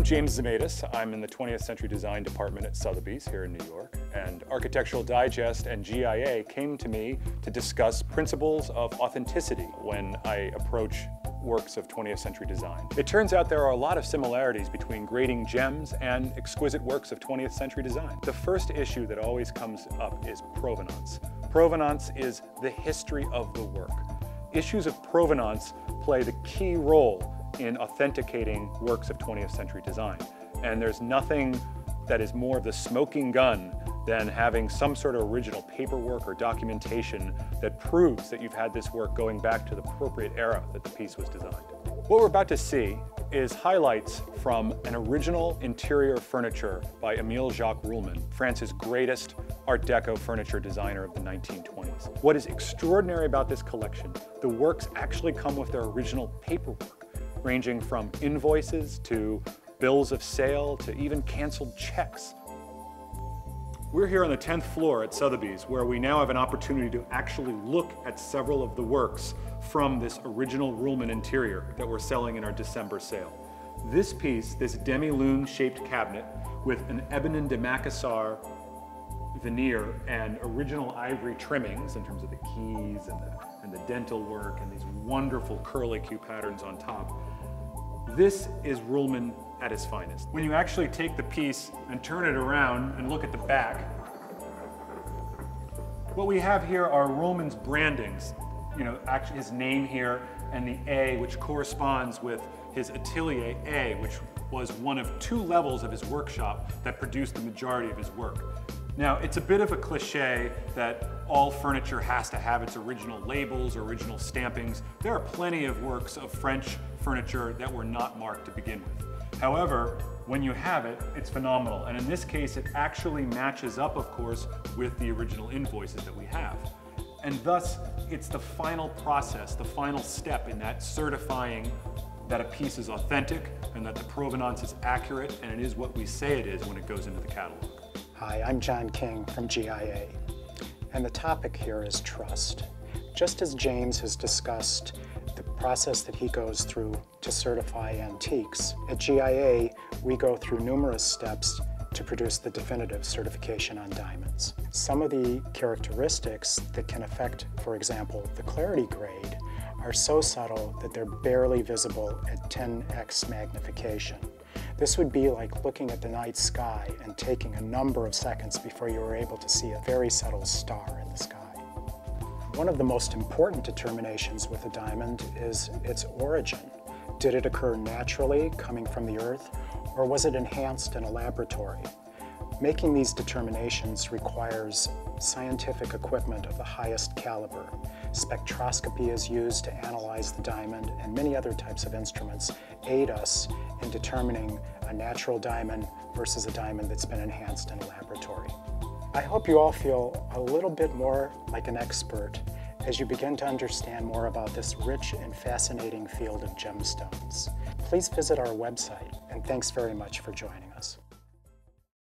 James Zemaitis. I'm in the 20th Century Design Department at Sotheby's here in New York, and Architectural Digest and GIA came to me to discuss principles of authenticity when I approach works of 20th century design. It turns out there are a lot of similarities between grading gems and exquisite works of 20th century design. The first issue that always comes up is provenance. Provenance is the history of the work. Issues of provenance play the key role in authenticating works of 20th century design. And there's nothing that is more of the smoking gun than having some sort of original paperwork or documentation that proves that you've had this work going back to the appropriate era that the piece was designed. What we're about to see is highlights from an original interior furniture by Émile Jacques Roullman, France's greatest Art Deco furniture designer of the 1920s. What is extraordinary about this collection, the works actually come with their original paperwork, ranging from invoices to bills of sale to even canceled checks. We're here on the 10th floor at Sotheby's, where we now have an opportunity to actually look at several of the works from this original Roullman interior that we're selling in our December sale. This piece, this demi-lune shaped cabinet with an Ébène de Macassar veneer and original ivory trimmings in terms of the keys and the dental work and these wonderful curlicue patterns on top. This is Roullman at his finest. When you actually take the piece and turn it around and look at the back, what we have here are Roullman's brandings. You know, actually his name here and the A, which corresponds with his Atelier A, which was one of two levels of his workshop that produced the majority of his work. Now, it's a bit of a cliche that all furniture has to have its original labels or original stampings. There are plenty of works of French furniture that were not marked to begin with. However, when you have it, it's phenomenal. And in this case, it actually matches up, of course, with the original invoices that we have. And thus, it's the final process, the final step in that certifying that a piece is authentic and that the provenance is accurate and it is what we say it is when it goes into the catalog. Hi, I'm John King from GIA, and the topic here is trust. Just as James has discussed the process that he goes through to certify antiques, at GIA we go through numerous steps to produce the definitive certification on diamonds. Some of the characteristics that can affect, for example, the clarity grade are so subtle that they're barely visible at 10x magnification. This would be like looking at the night sky and taking a number of seconds before you were able to see a very subtle star in the sky. One of the most important determinations with a diamond is its origin. Did it occur naturally, coming from the earth, or was it enhanced in a laboratory? Making these determinations requires scientific equipment of the highest caliber. Spectroscopy is used to analyze the diamond, and many other types of instruments aid us in determining a natural diamond versus a diamond that's been enhanced in a laboratory. I hope you all feel a little bit more like an expert as you begin to understand more about this rich and fascinating field of gemstones. Please visit our website, and thanks very much for joining.